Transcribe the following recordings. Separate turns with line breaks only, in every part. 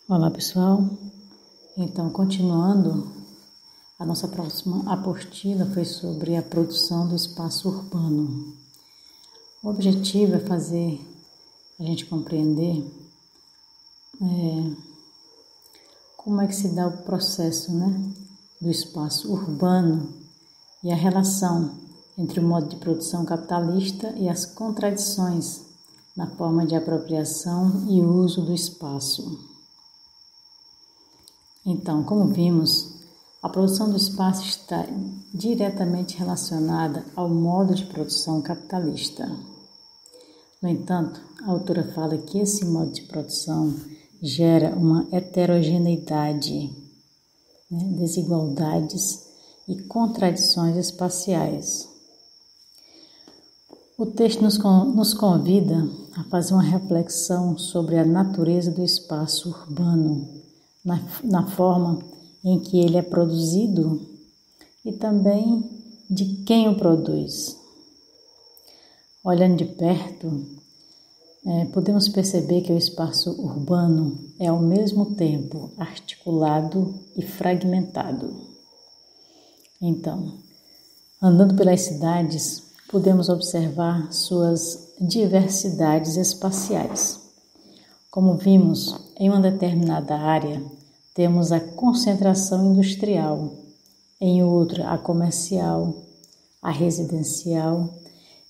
Olá pessoal, então continuando, a nossa próxima apostila foi sobre a produção do espaço urbano. O objetivo é fazer a gente compreender como é que se dá o processo do espaço urbano e a relação entre o modo de produção capitalista e as contradições na forma de apropriação e uso do espaço. Então, como vimos, a produção do espaço está diretamente relacionada ao modo de produção capitalista. No entanto, a autora fala que esse modo de produção gera uma heterogeneidade, desigualdades e contradições espaciais. O texto nos convida a fazer uma reflexão sobre a natureza do espaço urbano, na forma em que ele é produzido e também de quem o produz. Olhando de perto, podemos perceber que o espaço urbano é ao mesmo tempo articulado e fragmentado. Então, andando pelas cidades, podemos observar suas diversidades espaciais. Como vimos, em uma determinada área, temos a concentração industrial, em outra a comercial, a residencial,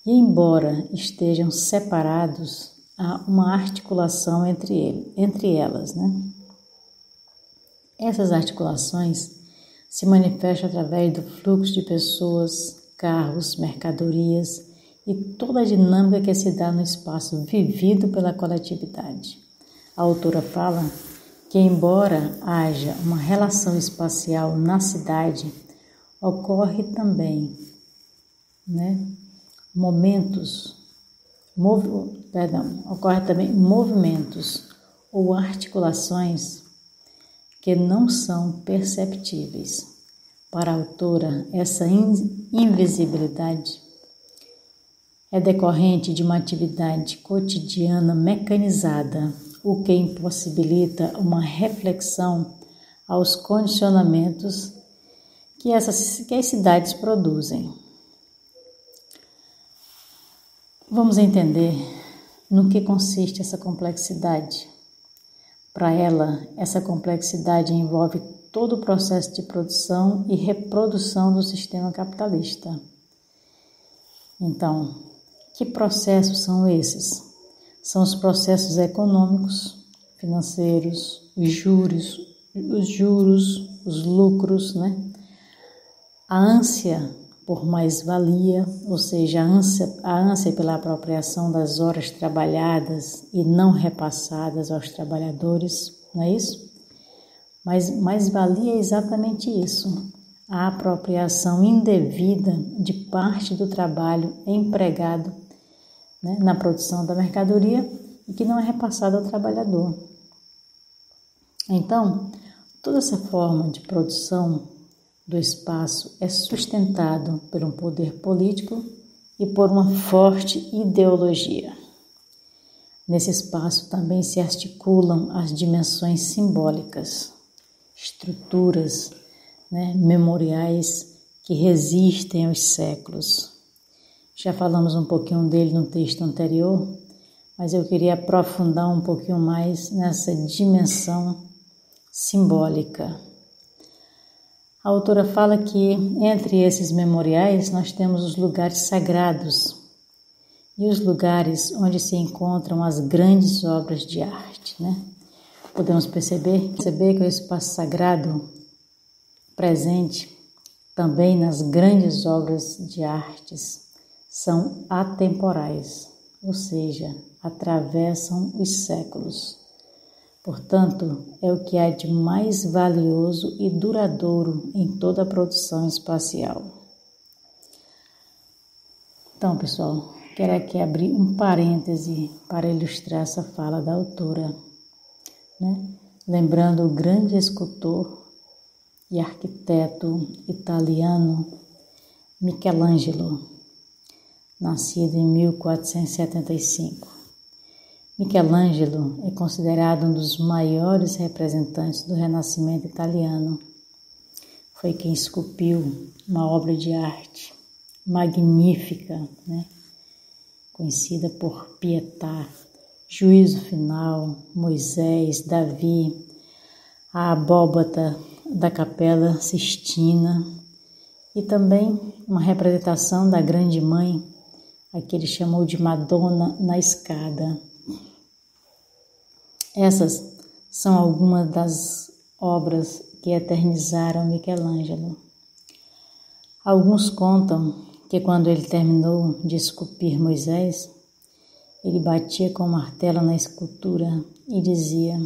e embora estejam separados, há uma articulação entre elas. Essas articulações se manifestam através do fluxo de pessoas, carros, mercadorias e toda a dinâmica que se dá no espaço vivido pela coletividade. A autora fala que, embora haja uma relação espacial na cidade, ocorre também movimentos ou articulações que não são perceptíveis. Para a autora, essa invisibilidade é decorrente de uma atividade cotidiana mecanizada, o que impossibilita uma reflexão aos condicionamentos que as cidades produzem. Vamos entender no que consiste essa complexidade. Para ela, essa complexidade envolve todo o processo de produção e reprodução do sistema capitalista. Então, que processos são esses? São os processos econômicos, financeiros, os juros, os lucros, A ânsia por mais-valia, ou seja, a ânsia pela apropriação das horas trabalhadas e não repassadas aos trabalhadores, não é isso? Mas mais-valia é exatamente isso, a apropriação indevida de parte do trabalho empregado na produção da mercadoria e que não é repassado ao trabalhador. Então, toda essa forma de produção do espaço é sustentado por um poder político e por uma forte ideologia. Nesse espaço também se articulam as dimensões simbólicas, estruturas, memoriais que resistem aos séculos. Já falamos um pouquinho dele no texto anterior, mas eu queria aprofundar um pouquinho mais nessa dimensão simbólica. A autora fala que entre esses memoriais nós temos os lugares sagrados e os lugares onde se encontram as grandes obras de arte. Podemos perceber que o espaço sagrado presente também nas grandes obras de artes são atemporais, ou seja, atravessam os séculos. Portanto, é o que há de mais valioso e duradouro em toda a produção espacial. Então, pessoal, quero aqui abrir um parêntese para ilustrar essa fala da autora, Lembrando o grande escultor e arquiteto italiano Michelangelo, nascido em 1475. Michelangelo é considerado um dos maiores representantes do Renascimento italiano. Foi quem esculpiu uma obra de arte magnífica, conhecida por Pietà, Juízo Final, Moisés, Davi, a abóbada da Capela Sistina e também uma representação da Grande Mãe, a que ele chamou de Madonna na Escada. Essas são algumas das obras que eternizaram Michelangelo. Alguns contam que quando ele terminou de esculpir Moisés, ele batia com o martelo na escultura e dizia: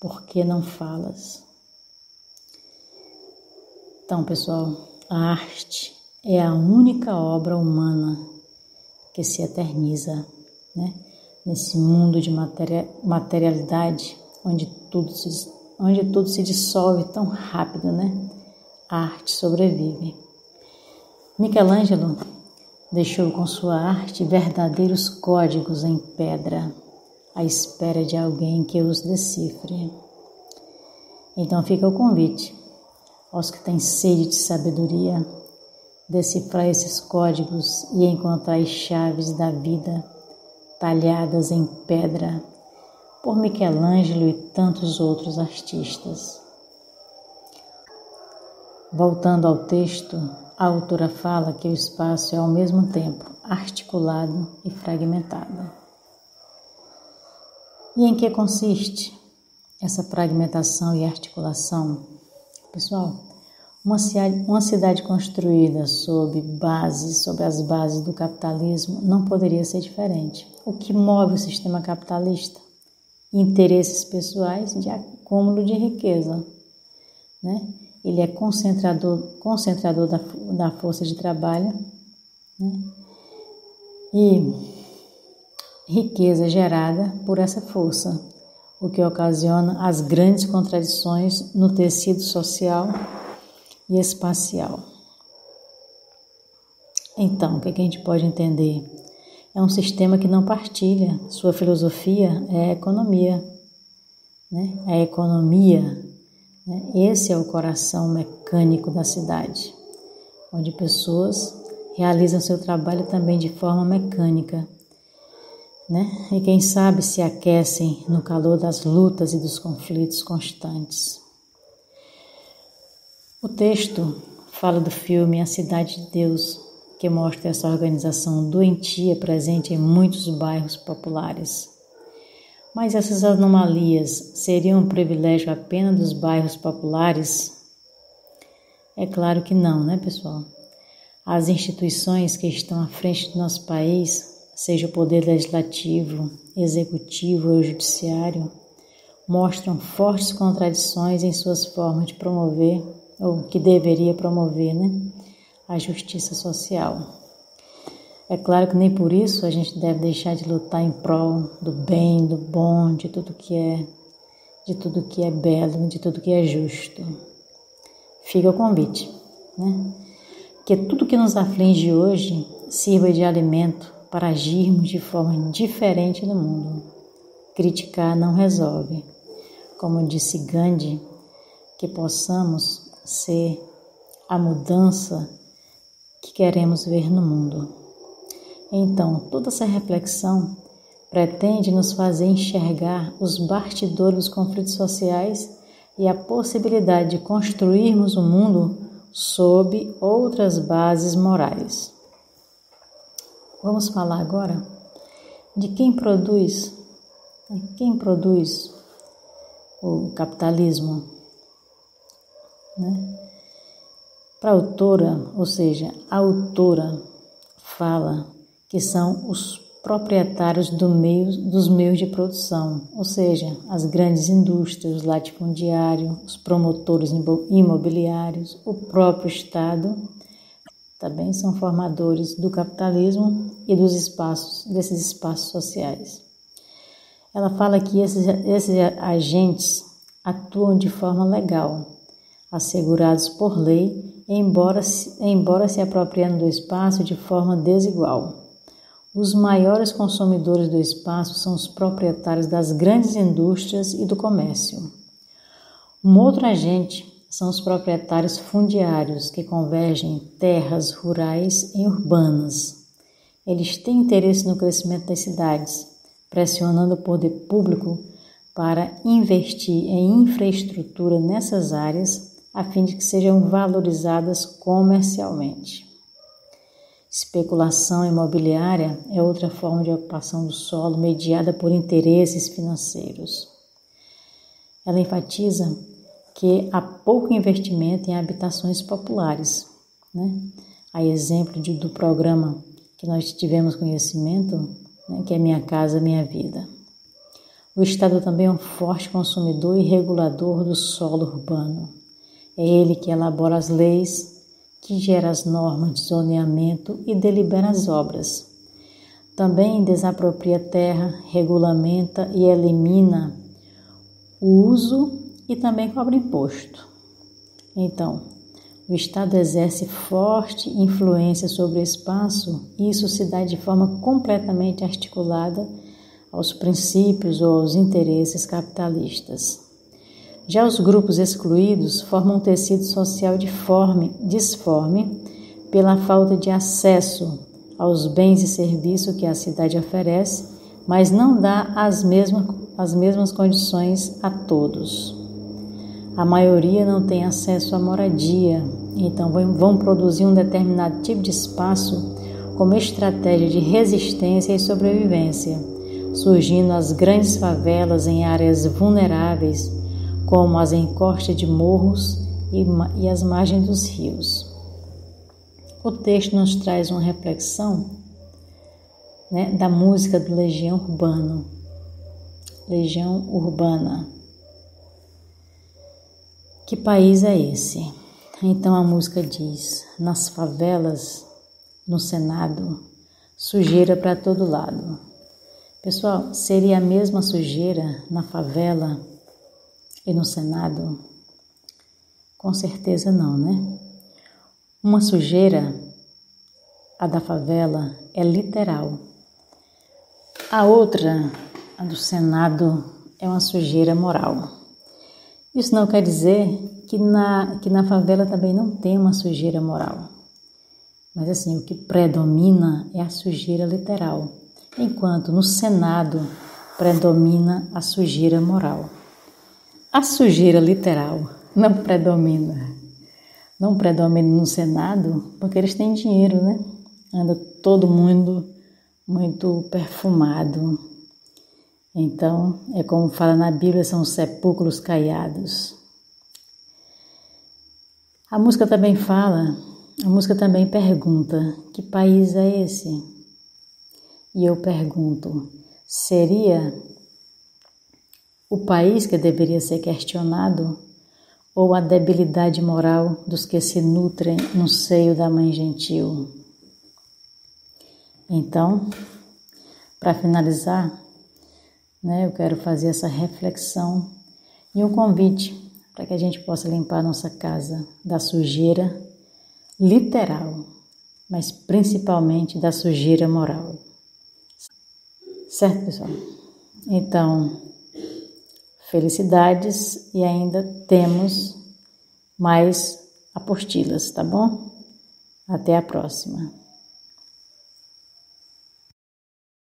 "Por que não falas?" Então, pessoal, a arte é a única obra humana que se eterniza, nesse mundo de materialidade, onde tudo se dissolve tão rápido, A arte sobrevive. Michelangelo deixou com sua arte verdadeiros códigos em pedra, à espera de alguém que os decifre. Então fica o convite aos que têm sede de sabedoria, decifrar esses códigos e encontrar as chaves da vida talhadas em pedra por Michelangelo e tantos outros artistas. Voltando ao texto, a autora fala que o espaço é ao mesmo tempo articulado e fragmentado. E em que consiste essa fragmentação e articulação? Pessoal, uma cidade construída sobre as bases do capitalismo não poderia ser diferente. O que move o sistema capitalista? Interesses pessoais de acúmulo de riqueza, Ele é concentrador da força de trabalho, e riqueza gerada por essa força, o que ocasiona as grandes contradições no tecido social e espacial. Então, o que a gente pode entender? É um sistema que não partilha. Sua filosofia é a economia, A economia, esse é o coração mecânico da cidade, onde pessoas realizam seu trabalho também de forma mecânica, E quem sabe se aquecem no calor das lutas e dos conflitos constantes. O texto fala do filme A Cidade de Deus, que mostra essa organização doentia presente em muitos bairros populares. Mas essas anomalias seriam um privilégio apenas dos bairros populares? É claro que não, pessoal? As instituições que estão à frente do nosso país, seja o poder legislativo, executivo ou judiciário, mostram fortes contradições em suas formas de promover, ou que deveria promover, a justiça social. É claro que nem por isso a gente deve deixar de lutar em prol do bem, do bom, de tudo que é belo, de tudo que é justo. Fica o convite, Que tudo que nos aflige hoje sirva de alimento para agirmos de forma diferente no mundo. Criticar não resolve. Como disse Gandhi, que possamos ser a mudança que queremos ver no mundo. Então, toda essa reflexão pretende nos fazer enxergar os bastidores dos conflitos sociais e a possibilidade de construirmos um mundo sob outras bases morais. Vamos falar agora de quem produz o capitalismo, Para a autora, ou seja, a autora fala que são os proprietários dos meios de produção, ou seja, as grandes indústrias, os latifundiários, os promotores imobiliários, o próprio Estado, também são formadores do capitalismo e desses espaços sociais. Ela fala que esses agentes atuam de forma legal, assegurados por lei, embora se apropriando do espaço de forma desigual. Os maiores consumidores do espaço são os proprietários das grandes indústrias e do comércio. Um outro agente são os proprietários fundiários, que convergem terras rurais em urbanas. Eles têm interesse no crescimento das cidades, pressionando o poder público para investir em infraestrutura nessas áreas, a fim de que sejam valorizadas comercialmente. Especulação imobiliária é outra forma de ocupação do solo mediada por interesses financeiros. Ela enfatiza que há pouco investimento em habitações populares, A exemplo do programa que nós tivemos conhecimento, que é Minha Casa Minha Vida. O Estado também é um forte consumidor e regulador do solo urbano. É ele que elabora as leis, que gera as normas de zoneamento e delibera as obras. Também desapropria terra, regulamenta e elimina o uso e também cobra imposto. Então, o Estado exerce forte influência sobre o espaço e isso se dá de forma completamente articulada aos princípios ou aos interesses capitalistas. Já os grupos excluídos formam um tecido social disforme pela falta de acesso aos bens e serviços que a cidade oferece, mas não dá as mesmas condições a todos. A maioria não tem acesso à moradia, então vão produzir um determinado tipo de espaço como estratégia de resistência e sobrevivência, surgindo as grandes favelas em áreas vulneráveis, como as encostas de morros e as margens dos rios. O texto nos traz uma reflexão da música do Legião Urbana. Que país é esse? Então a música diz: nas favelas, no Senado, sujeira para todo lado. Pessoal, seria a mesma sujeira na favela e no Senado? Com certeza não, Uma sujeira, a da favela, é literal. A outra, a do Senado, é uma sujeira moral. Isso não quer dizer que na favela também não tem uma sujeira moral. Mas assim, o que predomina é a sujeira literal, enquanto no Senado predomina a sujeira moral. A sujeira literal não predomina. Não predomina no Senado porque eles têm dinheiro, Anda todo mundo muito perfumado. Então, é como fala na Bíblia, são sepulcros caiados. A música também pergunta: que país é esse? E eu pergunto: seria o país que deveria ser questionado ou a debilidade moral dos que se nutrem no seio da Mãe Gentil? Então, para finalizar, eu quero fazer essa reflexão e um convite para que a gente possa limpar a nossa casa da sujeira literal, mas principalmente da sujeira moral. Certo, pessoal? Então, felicidades e ainda temos mais apostilas, tá bom? Até a próxima.